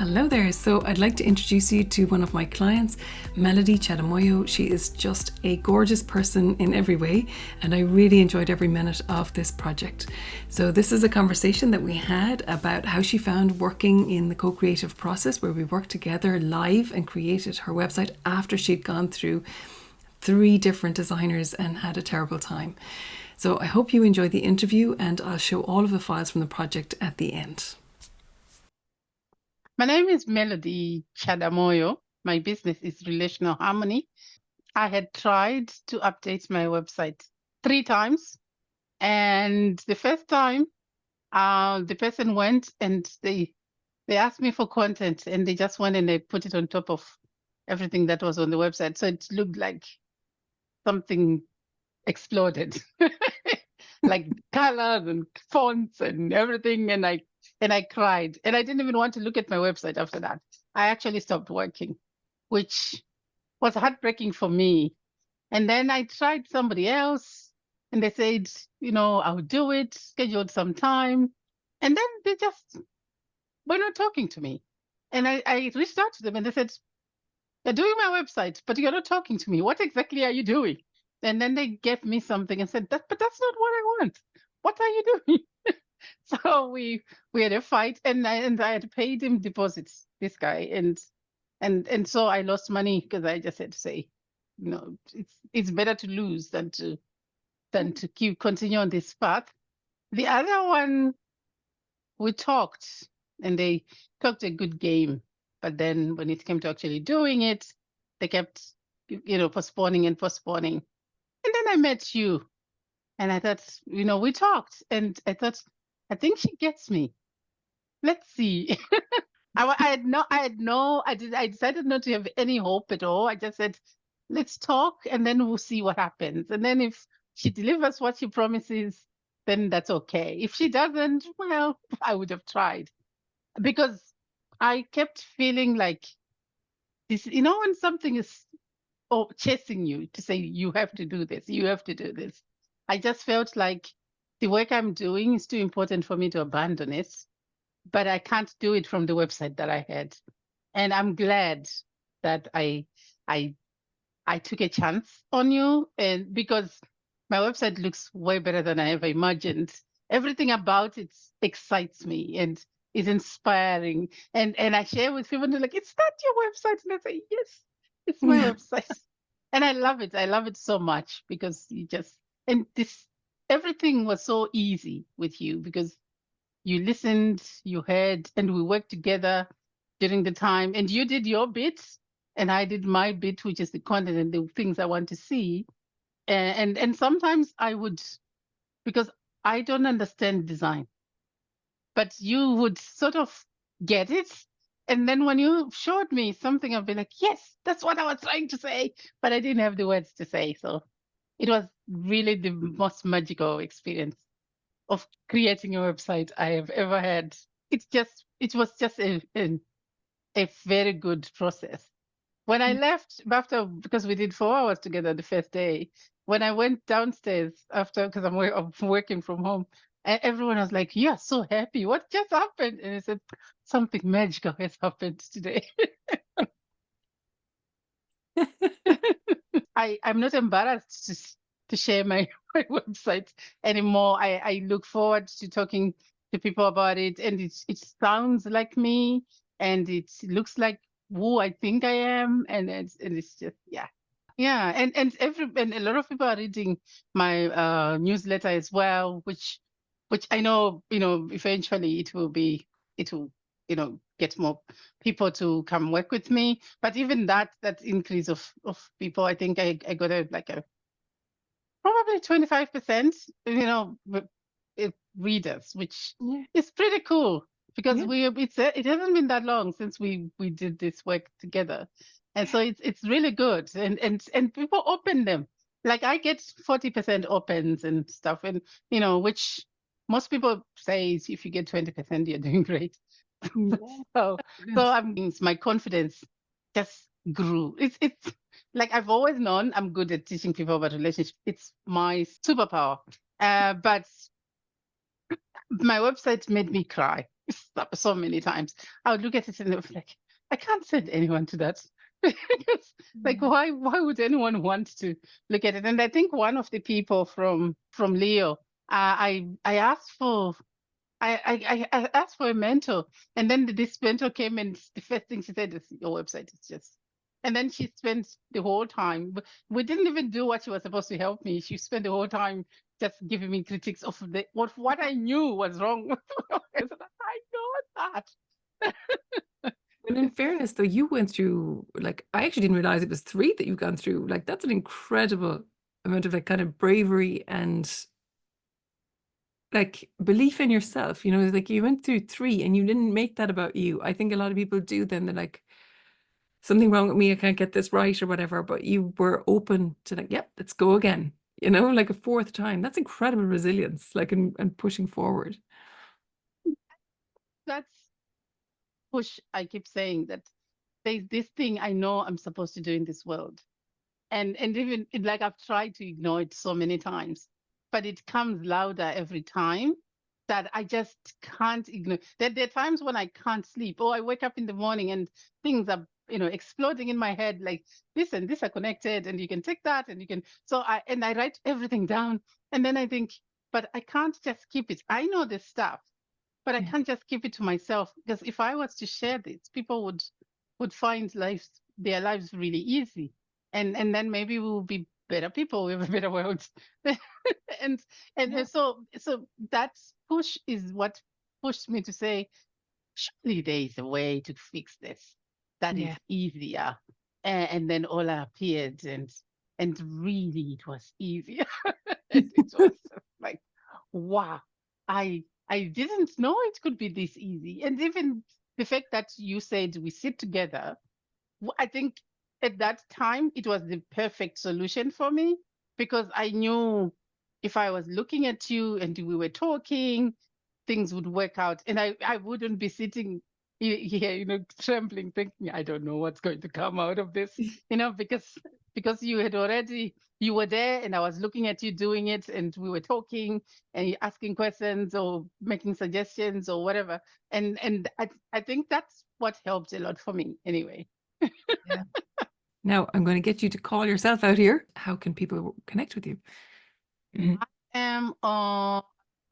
Hello there. So I'd like to introduce you to one of my clients, Melody Chadamoyo. She is just a gorgeous person in every way, and I really enjoyed every minute of this project. So this is a conversation that we had about how she found working in the co-creative process, where we worked together live and created her website after she'd gone through 3 different designers and had a terrible time. So I hope you enjoy the interview, and I'll show all of the files from the project at the end. My name is Melody Chadamoyo. My business is Relational Harmony. I had tried to update my website 3 times. And the first time, the person went and they asked me for content, and they just went and they put it on top of everything that was on the website. So it looked like something exploded, like colors and fonts and everything. And I cried, and I didn't even want to look at my website after that. I actually stopped working, which was heartbreaking for me. And then I tried somebody else, and they said, I'll do it, scheduled some time. And then they just were not talking to me. And I reached out to them, and they said, "You're doing my website, but you're not talking to me. What exactly are you doing?" And then they gave me something and said, but that's not what I want. What are you doing?" So we had a fight, and I had paid him deposits, this guy, and so I lost money because I just had to say, it's better to lose than to continue on this path. The other one, we talked, and they talked a good game, but then when it came to actually doing it, they kept postponing and postponing. And then I met you, and I thought, we talked, and I thought, I think she gets me. Let's see. I decided not to have any hope at all. I just said, let's talk, and then we'll see what happens. And then if she delivers what she promises, then that's okay. If she doesn't, well, I would have tried, because I kept feeling like this, when something is chasing you to say, you have to do this, you have to do this. I just felt like the work I'm doing is too important for me to abandon it, but I can't do it from the website that I had. And I'm glad that I took a chance on you, and because my website looks way better than I ever imagined. Everything about it excites me and is inspiring. And I share with people, and they're like, "Is that your website?" And I say, "Yes, it's my website." And I love it. I love it so much because everything was so easy with you, because you listened, you heard, and we worked together during the time. And you did your bit, and I did my bit, which is the content and the things I want to see. And sometimes I would, because I don't understand design, but you would sort of get it. And then when you showed me something, I'd be like, yes, that's what I was trying to say, but I didn't have the words to say. So it was really the most magical experience of creating a website I have ever had. It was just a very good process. When I left after, because we did 4 hours together the first day, when I went downstairs after, because I'm working from home, everyone was like, "You are so happy. What just happened?" And I said, "Something magical has happened today." I'm not embarrassed to share my website anymore. I look forward to talking to people about it, and it sounds like me, and it looks like who I think I am, and it's just, yeah, and a lot of people are reading my newsletter as well, which I know, eventually it will get more people to come work with me. But even that increase of people, I think I got a probably 25%, readers, which is pretty cool, because it hasn't been that long since we did this work together, and so it's really good, and people open them. Like I get 40% opens and stuff, and which most people say is if you get 20%, you're doing great. so my confidence just grew. It's like I've always known I'm good at teaching people about relationships. It's my superpower. But my website made me cry. so many times. I would look at it and I was like, I can't send anyone to that. Because, like, why would anyone want to look at it? And I think one of the people from Leo, I asked for I asked for a mentor, and then this mentor came, and the first thing she said is, "Your website is just." And then she spent the whole time. We didn't even do what she was supposed to help me. She spent the whole time just giving me critiques of what I knew was wrong. I said, I know that. And in fairness, though, you went through, like, I actually didn't realize it was 3 that you've gone through. Like, that's an incredible amount of, like, kind of bravery and, like, belief in yourself. You know, like, you went through 3 and you didn't make that about you. I think a lot of people do then. They're like, something wrong with me, I can't get this right or whatever. But you were open to, like, yep, let's go again. You know, like a 4th time. That's incredible resilience, like, and pushing forward. That's push. I keep saying that there's this thing I know I'm supposed to do in this world. And even like I've tried to ignore it so many times, but it comes louder every time that I just can't ignore. There are times when I can't sleep, or I wake up in the morning and things are exploding in my head, like this and this are connected, and you can take that, and you can. So I write everything down, and then I think, but I can't just keep it. I know this stuff, but I Yeah. can't just keep it to myself, because if I was to share this, people would find their lives really easy, and then maybe we will be better people, we have a better world. and Yeah. so that push is what pushed me to say, surely there is a way to fix this that is Yeah. easier. And then Ola appeared, and really it was easier. And it was just like, wow, I didn't know it could be this easy. And even the fact that you said we sit together, I think at that time it was the perfect solution for me, because I knew if I was looking at you and we were talking, things would work out, and I wouldn't be sitting here, trembling, thinking I don't know what's going to come out of this, because you were there, and I was looking at you doing it, and we were talking, and you asking questions or making suggestions or whatever, and I think that's what helped a lot for me anyway. Yeah. Now I'm going to get you to call yourself out here. How can people connect with you? I am on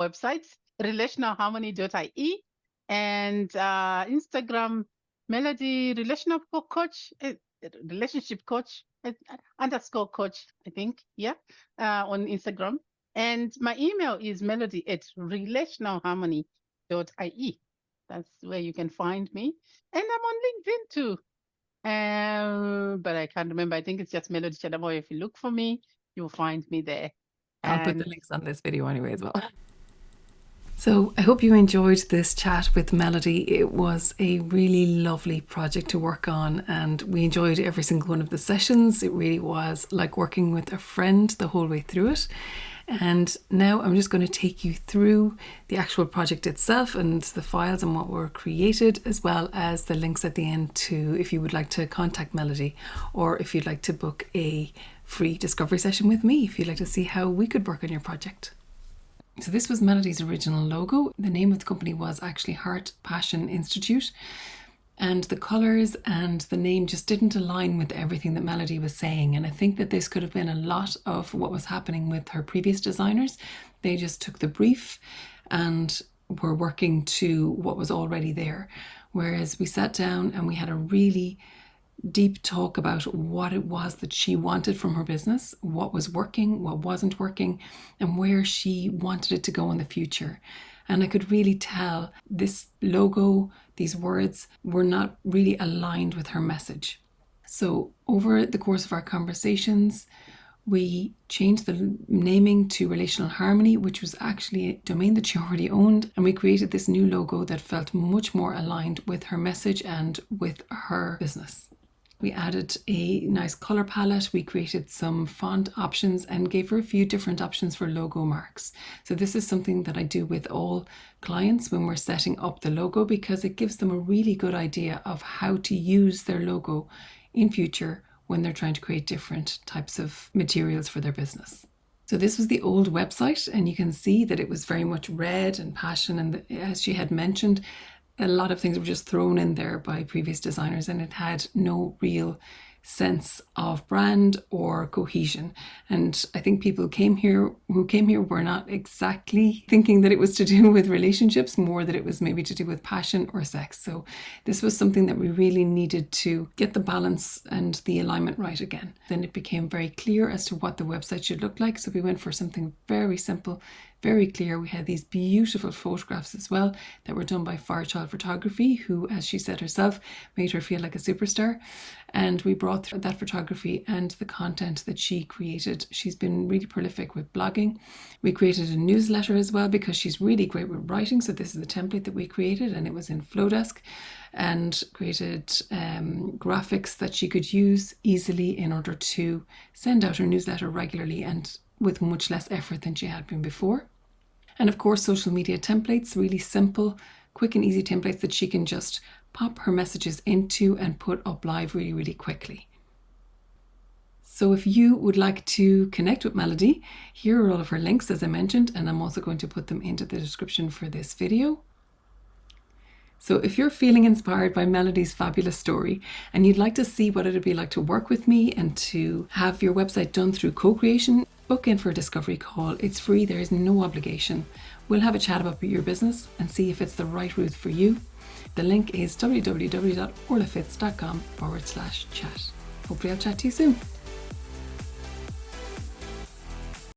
websites, relationalharmony.ie, and Instagram, Melody Relational Coach, Relationship Coach, underscore coach, I think. Yeah, on Instagram. And my email is melody@relationalharmony.ie. That's where you can find me. And I'm on LinkedIn too. But I can't remember. I think it's just Melody Chadamoy. If you look for me, you'll find me there. I'll put And the links on this video anyway as well. So I hope you enjoyed this chat with Melody. It was a really lovely project to work on, and we enjoyed every single one of the sessions. It really was like working with a friend the whole way through it. And now I'm just going to take you through the actual project itself and the files and what were created, as well as the links at the end to if you would like to contact Melody, or if you'd like to book a free discovery session with me, if you'd like to see how we could work on your project. So this was Melody's original logo. The name of the company was actually Heart Passion Institute, and the colours and the name just didn't align with everything that Melody was saying. And I think that this could have been a lot of what was happening with her previous designers. They just took the brief and were working to what was already there. Whereas we sat down and we had a really deep talk about what it was that she wanted from her business, what was working, what wasn't working, and where she wanted it to go in the future. And I could really tell this logo, these words, were not really aligned with her message. So over the course of our conversations, we changed the naming to Relational Harmony, which was actually a domain that she already owned. And we created this new logo that felt much more aligned with her message and with her business. We added a nice color palette. We created some font options and gave her a few different options for logo marks. So this is something that I do with all clients when we're setting up the logo, because it gives them a really good idea of how to use their logo in future when they're trying to create different types of materials for their business. So this was the old website, and you can see that it was very much red and passion, and as she had mentioned, a lot of things were just thrown in there by previous designers, and it had no real sense of brand or cohesion. And I think people who came here were not exactly thinking that it was to do with relationships, more that it was maybe to do with passion or sex. So this was something that we really needed to get the balance and the alignment right again. Then it became very clear as to what the website should look like. So we went for something very simple, very clear. We had these beautiful photographs as well that were done by Firechild Photography, who, as she said herself, made her feel like a superstar. And we brought through that photography and the content that she created. She's been really prolific with blogging. We created a newsletter as well because she's really great with writing. So this is the template that we created, and it was in Flowdesk, and created graphics that she could use easily in order to send out her newsletter regularly and with much less effort than she had been before. And of course, social media templates, really simple, quick and easy templates that she can just pop her messages into and put up live really, really quickly. So if you would like to connect with Melody, here are all of her links, as I mentioned, and I'm also going to put them into the description for this video. So if you're feeling inspired by Melody's fabulous story and you'd like to see what it'd be like to work with me and to have your website done through co-creation, book in for a discovery call. It's free, there is no obligation. We'll have a chat about your business and see if it's the right route for you. The link is www.orlafits.com/chat. Hopefully I'll chat to you soon.